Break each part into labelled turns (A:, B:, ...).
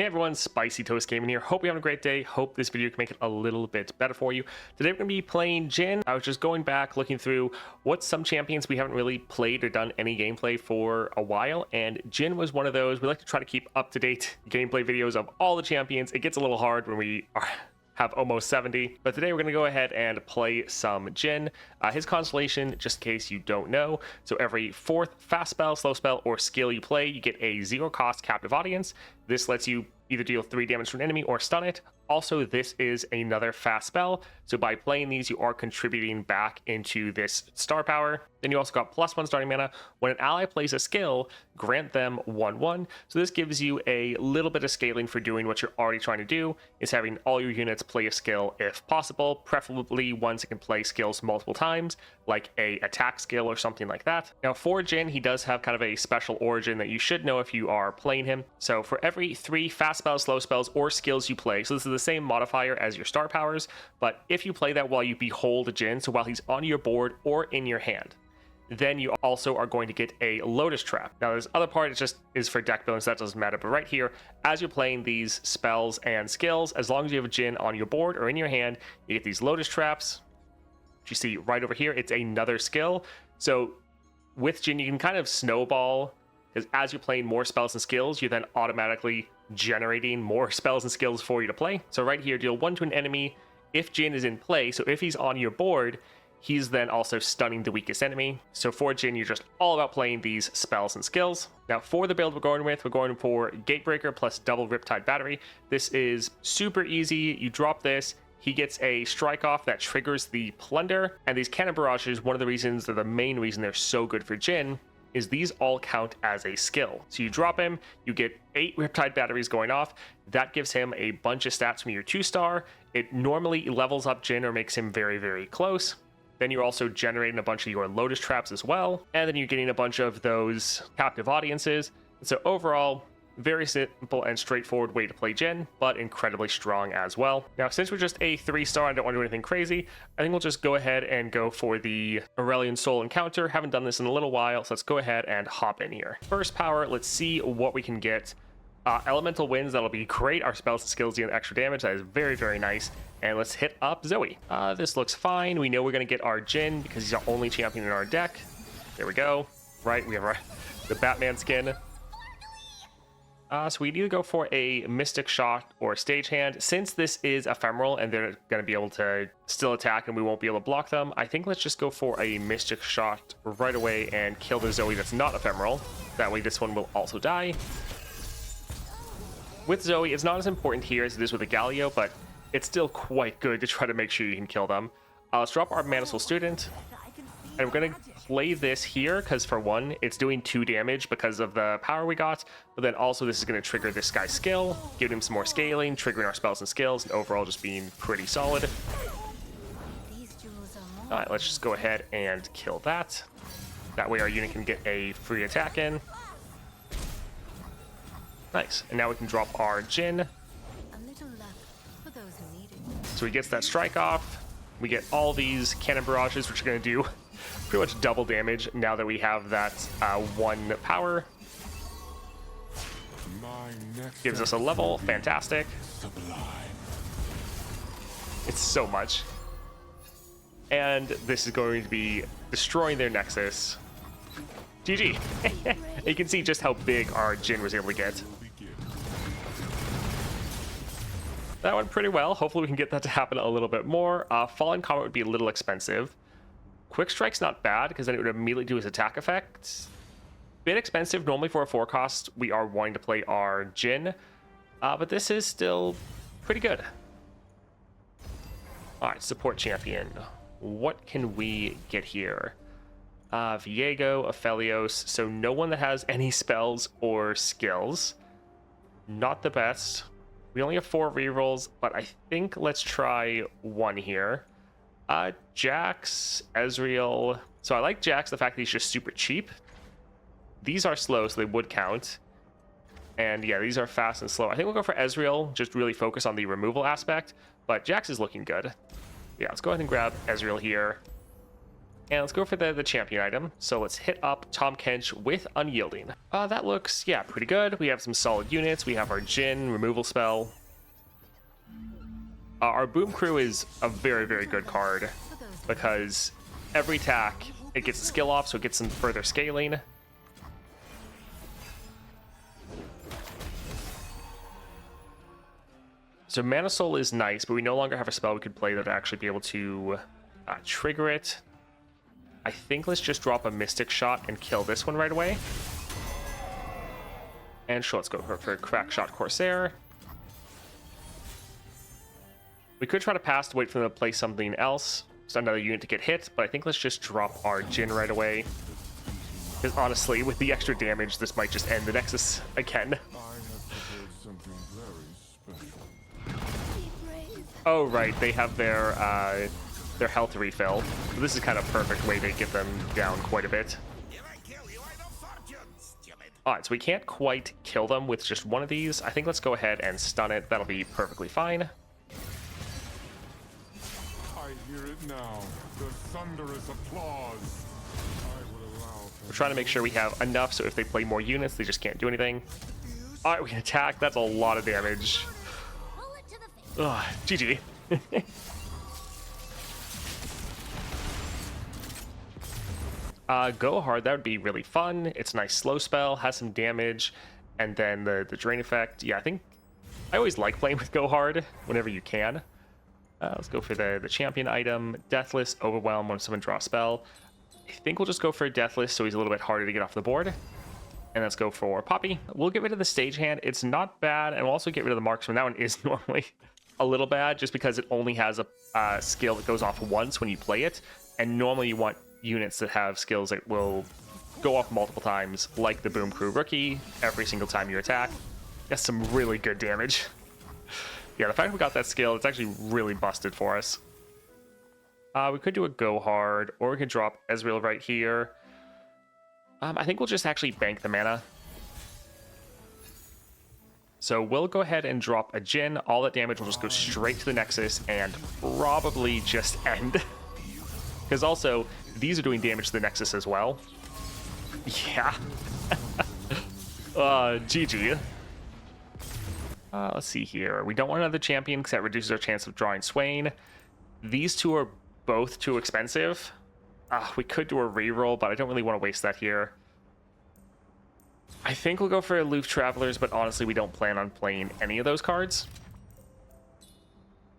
A: Hey everyone, Spicy Toast Gaming here. Hope you're having a great day. Hope this video can make it a little bit better for you. Today we're going to be playing Jhin. I was just going back, looking through what some champions we haven't really played or done any gameplay for a while, and Jhin was one of those. We like to try to keep up-to-date gameplay videos of all the champions. It gets a little hard when we have almost 70, but today we're going to go ahead and play some Jhin. His constellation, just in case you don't know, so every fourth fast spell, slow spell, or skill you play, you get a zero cost captive audience. This lets you either deal 3 damage to an enemy or stun it. Also, this is another fast spell, so by playing these you are contributing back into this star power. Then you also got +1 starting mana. When an ally plays a skill, grant them 1/1. So this gives you a little bit of scaling for doing what you're already trying to do, is having all your units play a skill if possible, preferably ones that can play skills multiple times, like a attack skill or something like that. Now for Jhin, he does have kind of a special origin that you should know if you are playing him. So for every 3 fast spells, slow spells, or skills you play, so this is the same modifier as your star powers, but if you play that while you behold Jhin, so while he's on your board or in your hand, then you also are going to get a Lotus Trap. Now this other part just is for deck building, so that doesn't matter, but right here, as you're playing these spells and skills, as long as you have Jhin on your board or in your hand, you get these Lotus Traps. You see right over here, it's another skill. So with Jhin, you can kind of snowball, because as you're playing more spells and skills, you're then automatically generating more spells and skills for you to play. So right here, deal 1 to an enemy if Jhin is in play. So if he's on your board, he's then also stunning the weakest enemy. So for Jhin, you're just all about playing these spells and skills. Now for the build we're going for Gatebreaker plus double Riptide Battery. This is super easy. You drop this, he gets a strike off that triggers the Plunder. And these Cannon Barrages, one of the reasons, or the main reason they're so good for Jhin, is these all count as a skill. So you drop him, you get 8 Riptide Batteries going off. That gives him a bunch of stats from your 2-star. It normally levels up Jhin or makes him very, very close. Then you're also generating a bunch of your Lotus Traps as well. And then you're getting a bunch of those captive audiences. So overall, very simple and straightforward way to play Jhin, but incredibly strong as well. Now, since we're just a 3-star, I don't want to do anything crazy, I think we'll just go ahead and go for the Aurelion Sol encounter. Haven't done this in a little while, so let's go ahead and hop in here. First power, let's see what we can get. Elemental Winds, that'll be great. Our spells and skills deal extra damage. That is very, very nice. And let's hit up Zoe. This looks fine. We know we're going to get our Jhin because he's our only champion in our deck. There we go. Right, we have the Batman skin. So we either go for a Mystic Shot or a Stagehand. Since this is ephemeral and they're going to be able to still attack and we won't be able to block them, I think let's just go for a Mystic Shot right away and kill the Zoe that's not ephemeral. That way this one will also die. With Zoe, it's not as important here as it is with the Galio, but it's still quite good to try to make sure you can kill them. Let's drop our Mana Soul Student. And we're going to play this here because, for one, it's doing 2 damage because of the power we got. But then also this is going to trigger this guy's skill, giving him some more scaling, triggering our spells and skills, and overall just being pretty solid. Alright, let's just go ahead and kill that. That way our unit can get a free attack in. Nice. And now we can drop our Jhin. So he gets that strike off. We get all these Cannon Barrages, which are going to do pretty much double damage now that we have that 1 power. Gives us a level. Fantastic. It's so much. And this is going to be destroying their Nexus. GG. You can see just how big our Jhin was able to get. That went pretty well. Hopefully we can get that to happen a little bit more. Fallen Comet would be a little expensive. Quick Strike's not bad because then it would immediately do his attack effect. Bit expensive. Normally for a 4 cost, we are wanting to play our Jhin. But this is still pretty good. Alright, support champion. What can we get here? Viego, Aphelios. So no one that has any spells or skills. Not the best. We only have 4 rerolls, but I think let's try 1 here. Jax, Ezreal. So I like Jax, the fact that he's just super cheap. These are slow, so they would count. And yeah, these are fast and slow. I think we'll go for Ezreal, just really focus on the removal aspect. But Jax is looking good. Yeah, let's go ahead and grab Ezreal here. And let's go for the champion item. So let's hit up Tom Kench with Unyielding. That looks, yeah, pretty good. We have some solid units. We have our Jhin removal spell. Our Boom Crew is a very, very good card because every attack, it gets a skill off, so it gets some further scaling. So Mana Soul is nice, but we no longer have a spell we could play that would actually be able to trigger it. I think let's just drop a Mystic Shot and kill this one right away. And sure, let's go for Crack Shot Corsair. We could try to pass to wait for them to play something else, so another unit to get hit, but I think let's just drop our Jhin right away. Because honestly, with the extra damage, this might just end the Nexus again. Oh right, they have their health refill. So this is kind of a perfect way to get them down quite a bit. Alright, so we can't quite kill them with just one of these. I think let's go ahead and stun it. That'll be perfectly fine.
B: I hear it now. The thunderous applause.
A: We're trying to make sure we have enough so if they play more units, they just can't do anything. Alright, we can attack. That's a lot of damage. Ugh, GG. Go hard, that would be really fun. It's a nice slow spell, has some damage, and then the drain effect. Yeah, I think I always like playing with Go Hard whenever you can. Let's go for the champion item. Deathless, Overwhelm when someone draws a spell. I think we'll just go for Deathless so he's a little bit harder to get off the board. And let's go for Poppy. We'll get rid of the Stage Hand. It's not bad, and we'll also get rid of the Marksman. That one is normally a little bad just because it only has a skill that goes off once when you play it. And normally you want units that have skills that will go off multiple times, like the Boom Crew Rookie, every single time you attack. That's some really good damage. Yeah, the fact we got that skill, it's actually really busted for us. We could do a Go Hard, or we could drop Ezreal right here. I think we'll just actually bank the mana. So we'll go ahead and drop a Jhin. All that damage will just go straight to the Nexus and probably just end. Because also, these are doing damage to the Nexus as well. Yeah. GG. Let's see here. We don't want another champion because that reduces our chance of drawing Swain. These two are both too expensive. We could do a reroll, but I don't really want to waste that here. I think we'll go for Aloof Travelers, but honestly, we don't plan on playing any of those cards.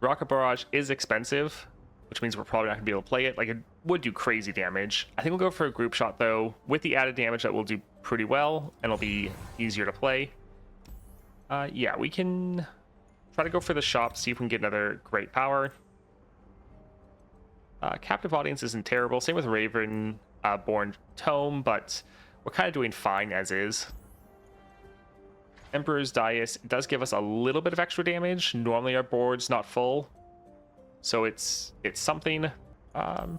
A: Rocket Barrage is expensive, which means we're probably not going to be able to play it. Like, it would do crazy damage. I think we'll go for a Group Shot, though. With the added damage, that will do pretty well, and it'll be easier to play. Yeah, we can try to go for the shop, see if we can get another great power. Captive Audience isn't terrible. Same with Raven Born Tome, but we're kind of doing fine as is. Emperor's Dais does give us a little bit of extra damage. Normally our board's not full, so it's something.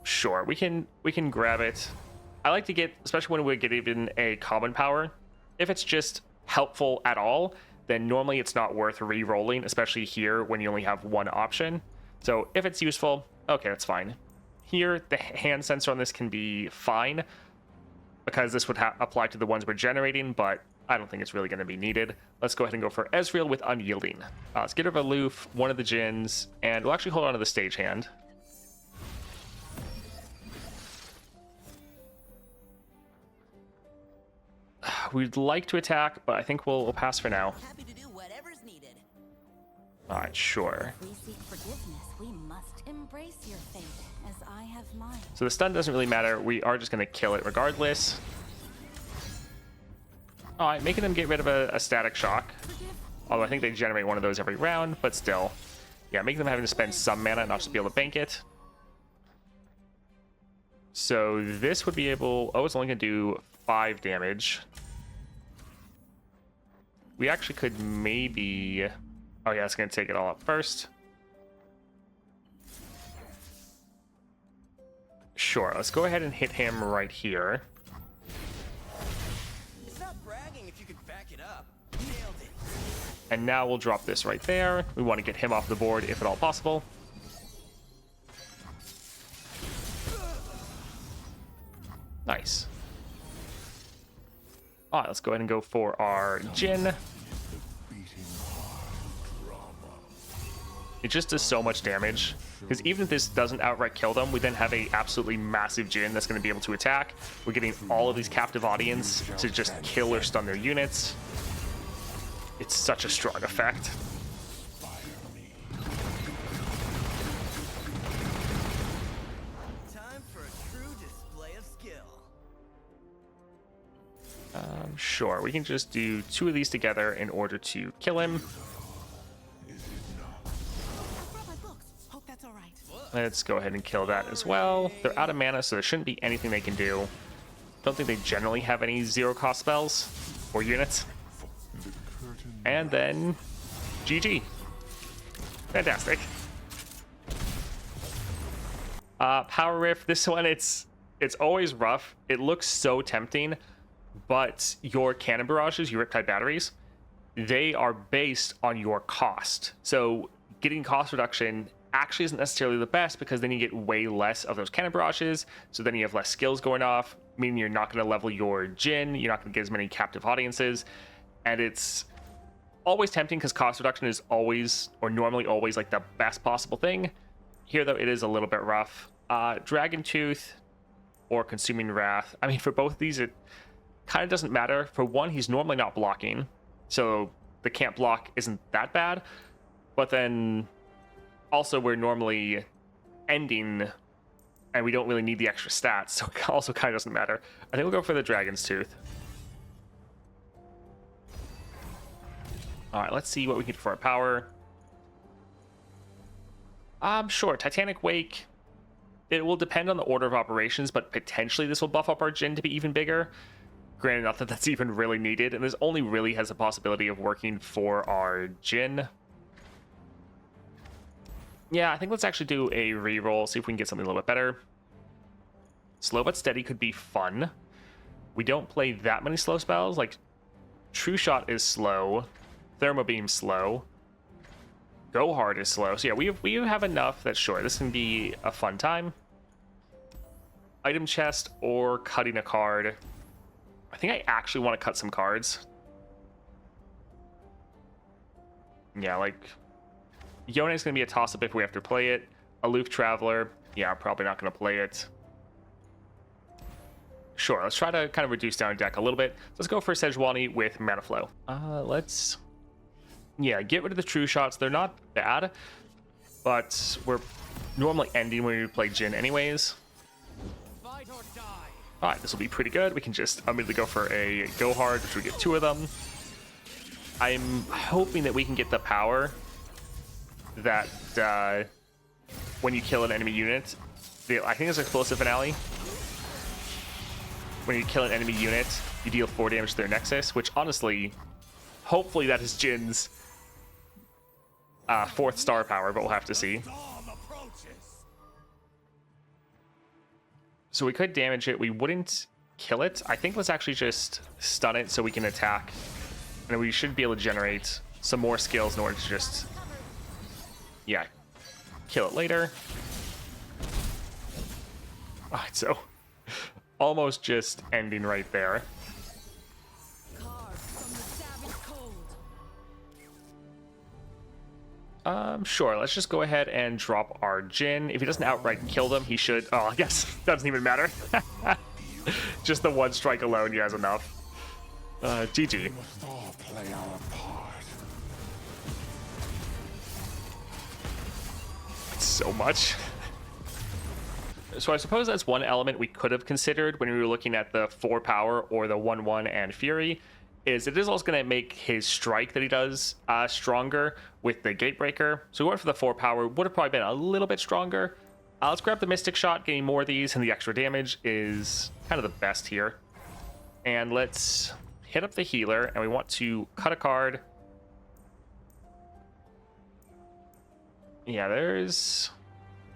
A: Sure, we can grab it. I like to get, especially when we get even a common power, if it's just helpful at all, then normally it's not worth re-rolling, especially here when you only have one option. So if it's useful, okay, that's fine. Here, the hand sensor on this can be fine because this would apply to the ones we're generating, but I don't think it's really going to be needed. Let's go ahead and go for Ezreal with Unyielding. Let's get rid of Aloof, one of the Jhins, and we'll actually hold on to the Stage Hand. We'd like to attack, but I think we'll pass for now.
C: Happy to do whatever's needed.
A: Alright, sure.
C: If we seek forgiveness, we must embrace your fate, as I have mine.
A: So the stun doesn't really matter. We are just going to kill it regardless. Alright, making them get rid of a Static Shock. Although I think they generate one of those every round, but still. Yeah, making them having to spend some mana, not just be able to bank it. So this would be able... Oh, it's only going to do 5 damage. We actually could maybe... Oh yeah, it's going to take it all up first. Sure, let's go ahead and hit him right here.
D: It's not bragging if you can back it up. Nailed it.
A: And now we'll drop this right there. We want to get him off the board if at all possible. Nice. All right, let's go ahead and go for our Jhin. It just does so much damage, because even if this doesn't outright kill them, we then have a absolutely massive Jhin that's going to be able to attack. We're getting all of these captive audience to just kill or stun their units. It's such a strong effect.
D: Time for a true display of skill.
A: Sure, we can just do 2 of these together in order to kill him.
C: Hope that's all right.
A: Let's go ahead and kill that as well. They're out of mana, so there shouldn't be anything they can do. Don't think they generally have any 0-cost spells or units. And then GG. Fantastic. Power Rift, this one, it's always rough. It looks so tempting, but your cannon barrages, your Riptide batteries, they are based on your cost. So getting cost reduction actually isn't necessarily the best, because then you get way less of those cannon barrages, so then you have less skills going off, meaning you're not going to level your Jhin, you're not going to get as many captive audiences, and it's always tempting because cost reduction is always, or normally always, like the best possible thing. Here though, it is a little bit rough. Dragon Tooth or Consuming Wrath, I mean, for both of these it kind of doesn't matter. For one, he's normally not blocking, so the can't block isn't that bad, but then also we're normally ending and we don't really need the extra stats, so it also kind of doesn't matter. I think we'll go for the Dragon's Tooth. All right, let's see what we can do for our power. Sure, Titanic Wake. It will depend on the order of operations, but potentially this will buff up our Jhin to be even bigger. Granted, not that that's even really needed, and this only really has a possibility of working for our Jhin. Yeah, I think let's actually do a reroll, see if we can get something a little bit better. Slow but Steady could be fun. We don't play that many slow spells. Like, True Shot is slow. Thermo Beam slow. Go Hard is slow. So yeah, we have enough that sure, this can be a fun time. Item chest or cutting a card. I think I actually want to cut some cards. Yeah, like Yone is going to be a toss-up if we have to play it. Aloof Traveler, yeah, probably not going to play it. Sure, let's try to kind of reduce down deck a little bit. Let's go for Sejuani with Mana Flow. Let's, yeah, get rid of the True Shots. They're not bad, but we're normally ending when we play Jhin anyways.
D: Fight or die.
A: All right, this will be pretty good. We can just immediately go for a Go Hard, which we get 2 of them. I'm hoping that we can get the power that when you kill an enemy unit, I think it's Explosive Finale. When you kill an enemy unit, you deal 4 damage to their Nexus, which honestly, hopefully that is Jin's 4th star power, but we'll have to see. So we could damage it. We wouldn't kill it. I think let's actually just stun it so we can attack. And we should be able to generate some more skills in order to just, yeah, kill it later. All right, so almost just ending right there. Sure, let's just go ahead and drop our Jhin. If he doesn't outright kill them, he should. Oh, I guess doesn't even matter. Just the 1 strike alone, he has enough. GG.
B: Must all play our part.
A: So much. So I suppose that's one element we could have considered when we were looking at the 4 power or the 1/1 and Fury, is it is also going to make his strike that he does stronger with the Gatebreaker. So going for the 4 power would have probably been a little bit stronger. Let's grab the Mystic Shot. Getting more of these and the extra damage is kind of the best here. And let's hit up the healer, and we want to cut a card. Yeah, there's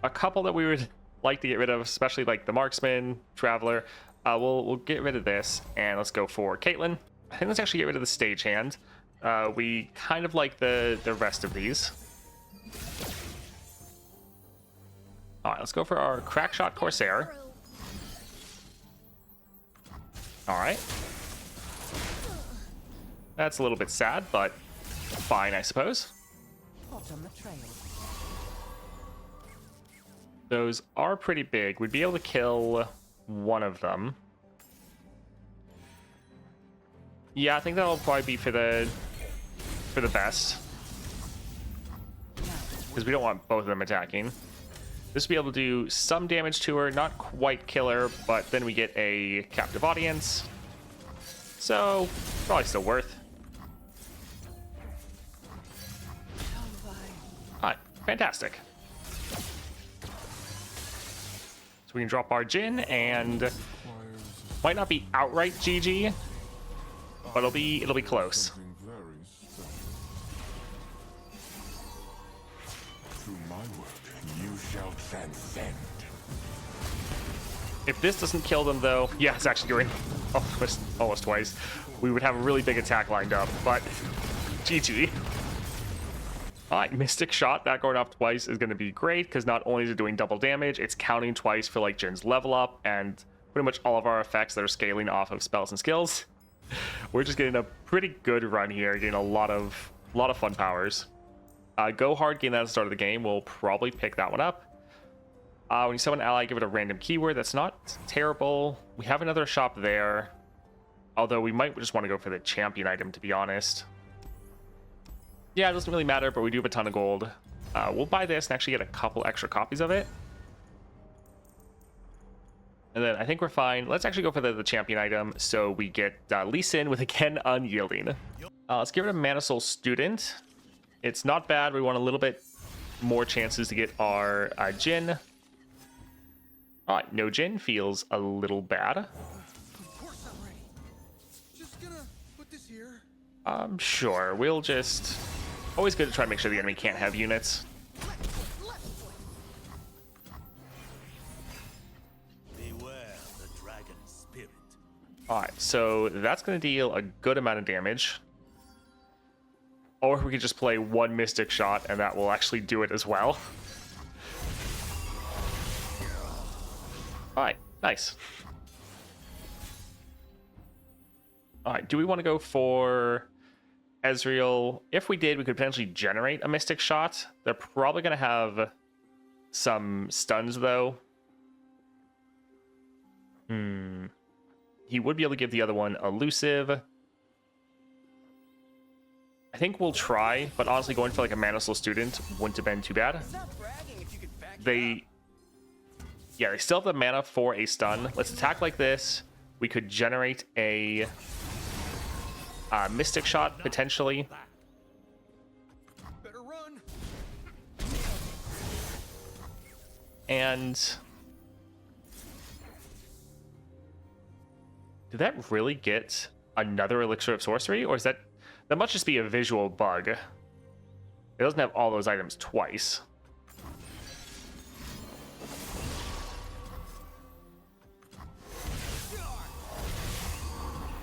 A: a couple that we would like to get rid of, especially like the Marksman, Traveler. We'll get rid of this, and let's go for Caitlyn. I think let's actually get rid of the Stagehand. We kind of like the rest of these. All right, let's go for our Crackshot Corsair. All right. That's a little bit sad, but fine, I suppose.
C: Hot on the trail.
A: Those are pretty big. We'd be able to kill one of them. Yeah, I think that'll probably be for the best. Because we don't want both of them attacking. This will be able to do some damage to her, not quite kill her, but then we get a captive audience. So, probably still worth. Alright, fantastic. So we can drop our Jhin, and might not be outright GG, but it'll be close.
B: Something very special. Through my work, you shall transcend.
A: If this doesn't kill them, though, yeah, it's actually doing almost twice. We would have a really big attack lined up, but GG. All right, Mystic Shot, that going off twice is going to be great, because not only is it doing double damage, it's counting twice for like Jin's level up, and pretty much all of our effects that are scaling off of spells and skills. We're just getting a pretty good run here, getting a lot of fun powers. Go hard, gain that at the start of the game. We'll probably pick that one up. When you summon an ally, give it a random keyword. That's not terrible. We have another shop there, although we might just want to go for the champion item, to be honest. Yeah, it doesn't really matter, but we do have a ton of gold. We'll buy this and actually get a couple extra copies of it. And then I think we're fine. Let's actually go for the champion item, so we get Lee Sin with, again, Unyielding. Let's give it a Mana Soul Student. It's not bad. We want a little bit more chances to get our Jhin. All right, no Jhin feels a little bad.
D: Of course I'm ready. Just gonna put this here.
A: Sure. We'll just... Always good to try to make sure the enemy can't have units.
D: Beware the dragon spirit.
A: Alright, so that's going to deal a good amount of damage. Or we could just play one Mystic Shot, and that will actually do it as well. Alright, nice. Alright, do we want to go for Ezreal? If we did, we could potentially generate a Mystic Shot. They're probably going to have some stuns, though. He would be able to give the other one Elusive. I think we'll try, but honestly, going for like a Mana Soul Student wouldn't have been too bad.
D: It's not bragging if you could back it
A: They still have the mana for a stun. Let's attack like this. We could generate a Mystic Shot, potentially.
D: up. Better run.
A: And... did that really get another Elixir of Sorcery? Or is that... that must just be a visual bug. It doesn't have all those items twice.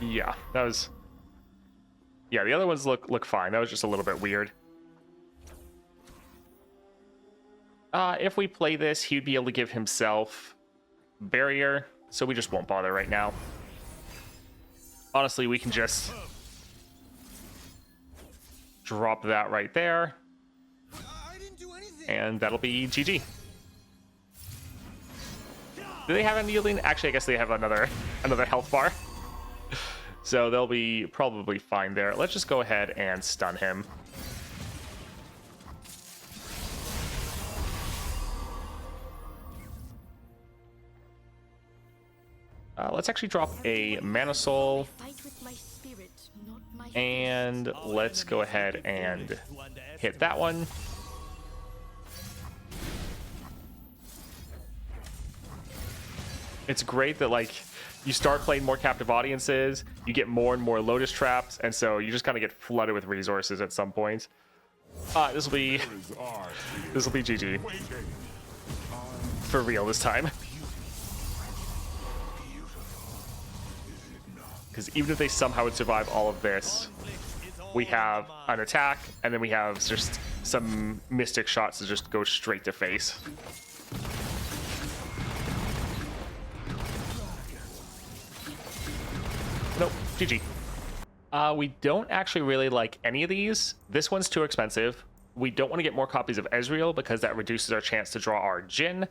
A: Yeah, that was... yeah, the other ones look fine. That was just a little bit weird. If we play this, he'd be able to give himself Barrier, so we just won't bother right now. Honestly, we can just drop that right there,
D: I didn't do anything.
A: and that'll be GG. Do they have Unyielding? Actually, I guess they have another health bar. So they'll be probably fine there. Let's just go ahead and stun him. Let's actually drop a Mana Soul.
C: Fight with my spirit, not my
A: And let's go ahead and hit that one. It's great that, like, you start playing more captive audiences, you get more and more Lotus traps, and so you just kind of get flooded with resources at some point. This will be GG
B: Waiting.
A: for real this time. Because even if they somehow would survive all of this, we have an attack, and then we have just some Mystic Shots to just go straight to face. GG. We don't actually really like any of these. This one's too expensive. We don't want to get more copies of Ezreal because that reduces our chance to draw our Jhin.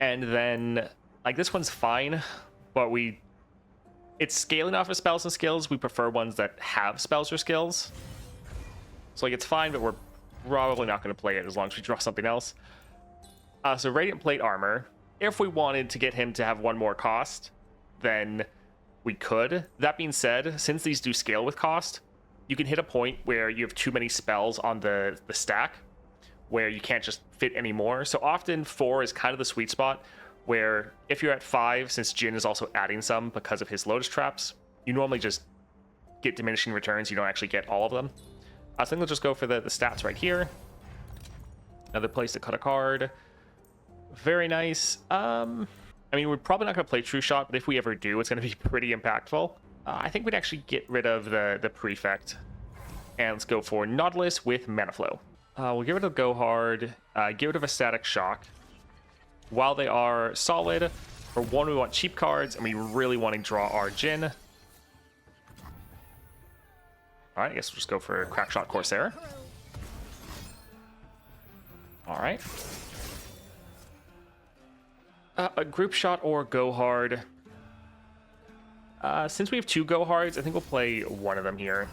A: And then, like, this one's fine, but it's scaling off of spells and skills. We prefer ones that have spells or skills. So, like, it's fine, but we're probably not going to play it as long as we draw something else. So, Radiant Plate Armor. If we wanted to get him to have one more cost, then we could. That being said, since these do scale with cost, you can hit a point where you have too many spells on the stack where you can't just fit any more. So often 4 is kind of the sweet spot where if you're at 5, since Jhin is also adding some because of his Lotus Traps, you normally just get diminishing returns. You don't actually get all of them. I think we'll just go for the stats right here. Another place to cut a card. Very nice. I mean, we're probably not going to play True Shot, but if we ever do, it's going to be pretty impactful. I think we'd actually get rid of the Prefect. And let's go for Nautilus with Mana Flow. We'll get rid of Go Hard, get rid of a Static Shock. While they are solid, for one, we want cheap cards, and we really want to draw our Jhin. Alright, I guess we'll just go for Crackshot Corsair. Alright. A Group Shot or Go Hard. Since we have 2 Go Hards, I think we'll play one of them here.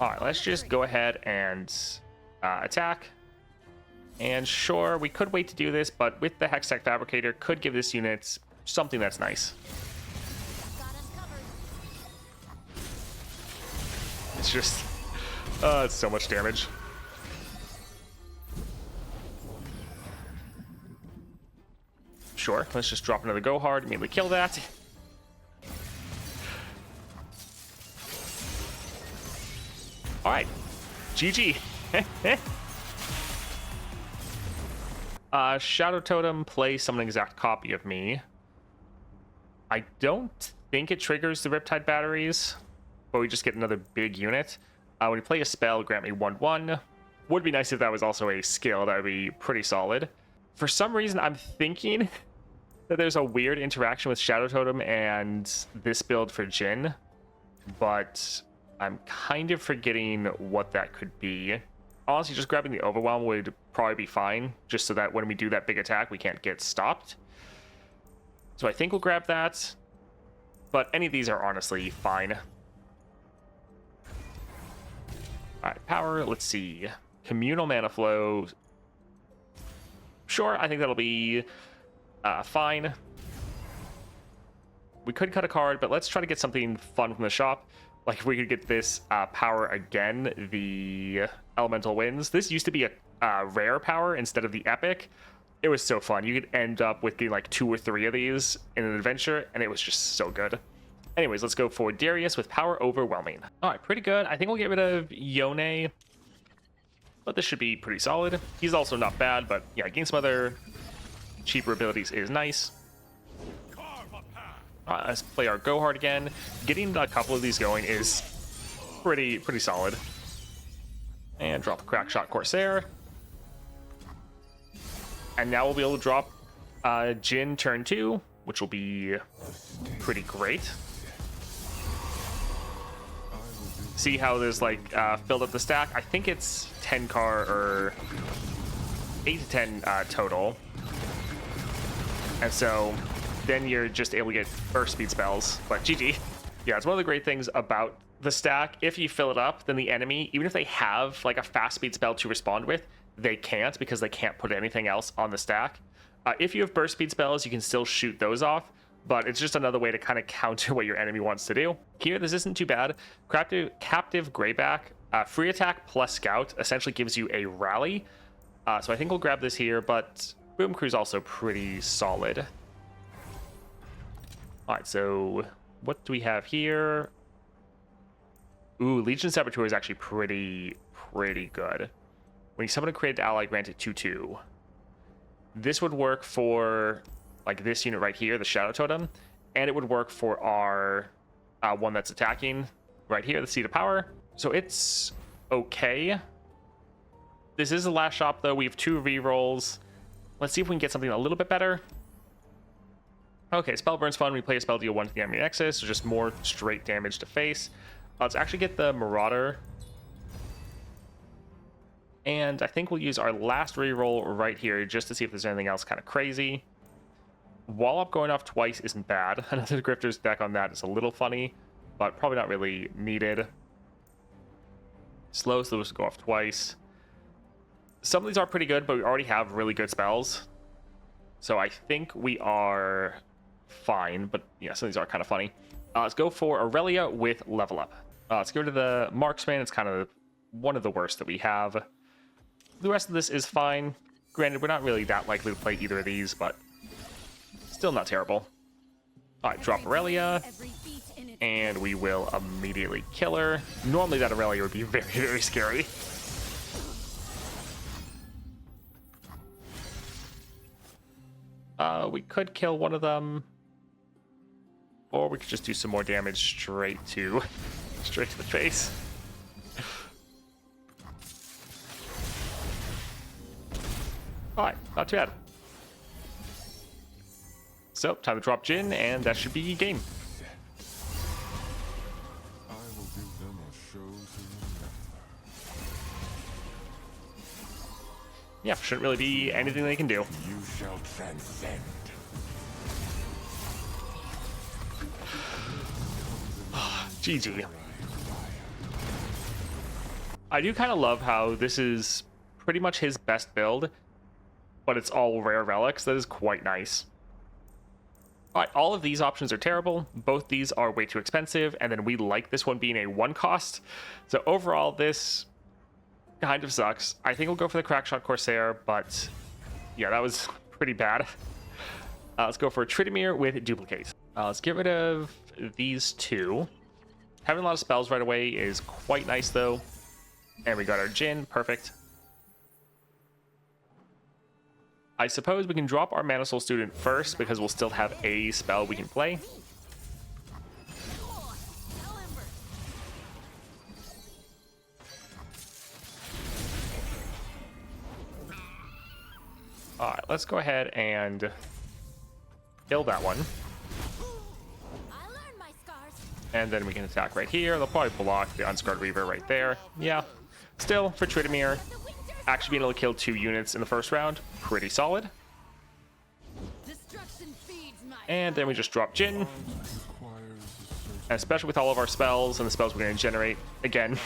A: Alright, let's just go ahead and attack. And sure, we could wait to do this, but with the Hextech Fabricator, could give this unit something that's nice. It's just... it's so much damage. Sure, let's just drop another Go Hard, immediately kill that. Alright, GG. Shadow Totem, play summon an exact copy of me. I don't think it triggers the Riptide batteries, but we just get another big unit. When you play a spell, grant me 1/1. Would be nice if that was also a skill. That would be pretty solid. For some reason, I'm thinking that there's a weird interaction with Shadow Totem and this build for Jhin, but I'm kind of forgetting what that could be. Honestly, just grabbing the Overwhelm would probably be fine, just so that when we do that big attack, we can't get stopped. So I think we'll grab that, but any of these are honestly fine. Alright, power, let's see. Communal Mana Flow. Sure, I think that'll be fine. We could cut a card, but let's try to get something fun from the shop. Like if we could get this power again, the Elemental Winds. This used to be a rare power instead of the epic. It was so fun. You could end up with getting like 2 or 3 of these in an adventure, and it was just so good. Anyways, let's go for Darius with Power Overwhelming. All right, pretty good. I think we'll get rid of Yone, but this should be pretty solid. He's also not bad, but yeah, getting some other cheaper abilities is nice. Let's play our Go Hard again. Getting a couple of these going is pretty solid. And drop a Crackshot Corsair. And now we'll be able to drop Jhin turn 2, which will be pretty great. See how there's like filled up the stack? I think it's 10 car or 8 to 10 total. And so then you're just able to get burst speed spells. But GG. Yeah, it's one of the great things about the stack. If you fill it up, then the enemy, even if they have like a fast speed spell to respond with, they can't because they can't put anything else on the stack. If you have burst speed spells, you can still shoot those off, but it's just another way to kind of counter what your enemy wants to do. Here, this isn't too bad. Captive Greyback, free attack plus scout essentially gives you a rally. So I think we'll grab this here, but Boom Crew's also pretty solid. All right, so what do we have here? Ooh, Legion Saboteur is actually pretty good. When you summon a created ally, grant it 2/2. This would work for like this unit right here, the Shadow Totem, and it would work for our one that's attacking right here, the Seed of Power. So it's okay. This is the last shop, though. We have 2 rerolls. Let's see if we can get something a little bit better. Okay, spell burn's fun. We play a spell, deal 1 to the enemy nexus, so just more straight damage to face. Let's actually get the Marauder. And I think we'll use our last reroll right here just to see if there's anything else kind of crazy. Wallop going off twice isn't bad. Another Grifter's deck on that is a little funny, but probably not really needed. Slow Sluice go off twice. Some of these are pretty good, but we already have really good spells. So I think we are fine, but yeah, some of these are kind of funny. Let's go for Aurelia with Level Up. Let's go to the Marksman. It's kind of one of the worst that we have. The rest of this is fine. Granted, we're not really that likely to play either of these, but still not terrible. All right, drop Aurelia, and we will immediately kill her. Normally that Aurelia would be very, very scary. We could kill one of them, or we could just do some more damage straight to the face. All right, not too bad. So, time to drop Jhin, and that should be game.
B: I will give them a show to remember.
A: Yeah, shouldn't really be anything they can do.
B: You shall transcend.
A: GG. I do kind of love how this is pretty much his best build, but it's all rare relics. That is quite nice. All right, all of these options are terrible. Both these are way too expensive, and then we like this one being a 1 cost. So overall, this kind of sucks. I think we'll go for the Crackshot Corsair, but yeah, that was pretty bad. Let's go for Tridimir with Duplicate. Let's get rid of these 2. Having a lot of spells right away is quite nice, though. And we got our Jhin. Perfect. I suppose we can drop our Mana Soul Student first, because we'll still have a spell we can play. Alright, let's go ahead and kill that one. And then we can attack right here. They'll probably block the Unscarred Reaver right there. Yeah. Still, for Tridimir, actually being able to kill 2 units in the first round, pretty solid. And then we just drop Jhin. And especially with all of our spells and the spells we're going to generate, again,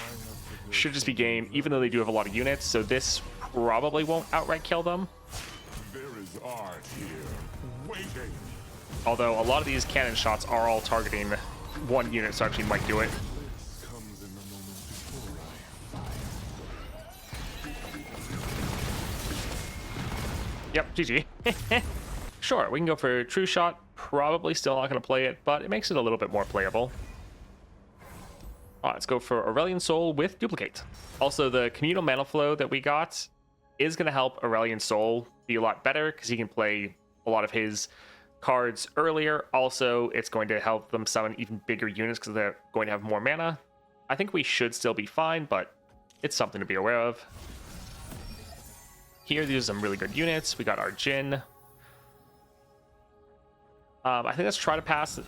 A: should just be game, even though they do have a lot of units. So this probably won't outright kill them.
B: There is art here, waiting.
A: Although a lot of these cannon shots are all targeting 1 unit, so actually might do it.
B: Comes in the moment before I fire.
A: Yep, GG. Sure, we can go for True Shot. Probably still not going to play it, but it makes it a little bit more playable. All right, let's go for Aurelion Sol with Duplicate. Also, the Communal Mana Flow that we got is going to help Aurelion Sol be a lot better, because he can play a lot of his cards earlier. Also, it's going to help them summon even bigger units because they're going to have more mana. I think we should still be fine, but it's something to be aware of. Here, these are some really good units. We got our Jhin. I think let's try to pass.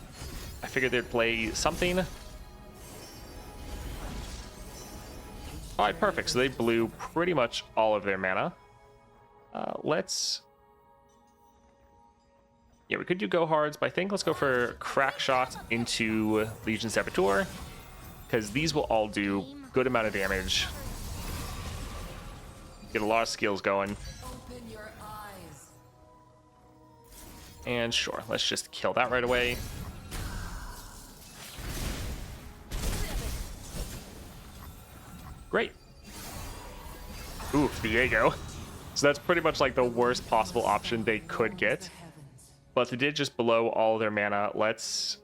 A: I figured they'd play something. All right, perfect. So they blew pretty much all of their mana. Yeah, we could do Go Hards, but I think let's go for Crack Shot into Legion Saboteur, because these will all do good amount of damage. Get a lot of skills going. And sure, let's just kill that right away. Great. Ooh, Diego. So that's pretty much like the worst possible option they could get. But they did just blow all their mana. Let's,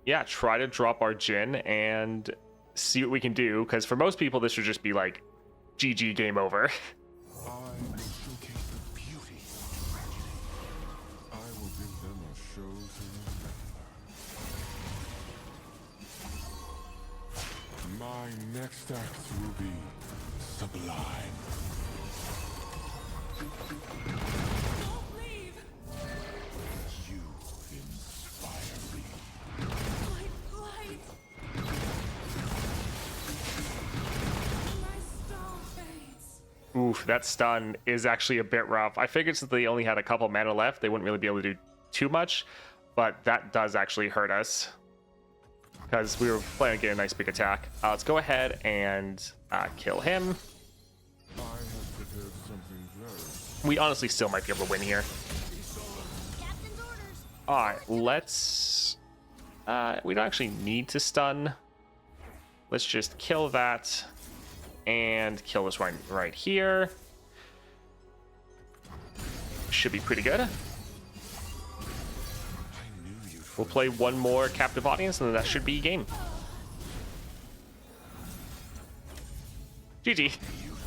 A: yeah, try to drop our Jhin and see what we can do. Because for most people, this would just be like, GG, game over.
B: I will showcase the beauty. I will give them a show to remember. My next act will be sublime.
C: Don't leave.
B: You inspire me.
C: My light. My star fades.
A: Oof, that stun is actually a bit rough. I figured since they only had a couple mana left, they wouldn't really be able to do too much, but that does actually hurt us because we were planning to get a nice big attack. Let's go ahead and kill him.
B: I have prepared something very
A: We honestly still might be able to win here.
C: Captain's orders.
A: All right, let's... we don't actually need to stun. Let's just kill that and kill this right here. Should be pretty good.
B: I knew you'd
A: We'll play one more captive audience, and then that should be game. GG.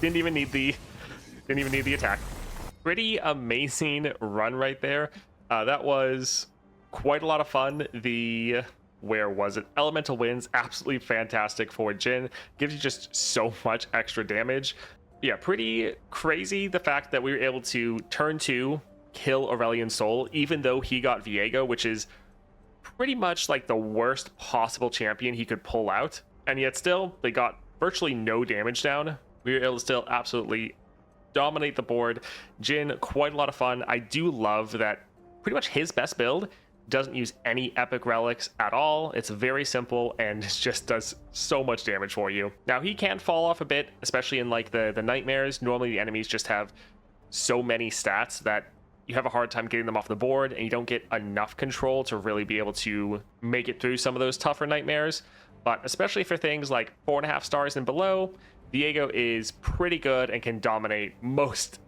A: Didn't even need the attack. Pretty amazing run right there. That was quite a lot of fun. Where was it? Elemental Winds, absolutely fantastic for Jhin. Gives you just so much extra damage. Yeah, pretty crazy the fact that we were able to turn 2, kill Aurelion Sol, even though he got Viego, which is pretty much like the worst possible champion he could pull out. And yet still, they got virtually no damage down. We were able to still absolutely dominate the board. Jhin, quite a lot of fun. I do love that pretty much his best build doesn't use any epic relics at all. It's very simple and just does so much damage for you. Now he can fall off a bit, especially in like the nightmares. Normally the enemies just have so many stats that you have a hard time getting them off the board, and you don't get enough control to really be able to make it through some of those tougher nightmares. But especially for things like 4.5 stars and below, Viego is pretty good and can dominate most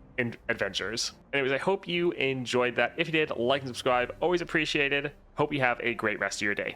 A: adventures. Anyways, I hope you enjoyed that. If you did, like and subscribe. Always appreciated. Hope you have a great rest of your day.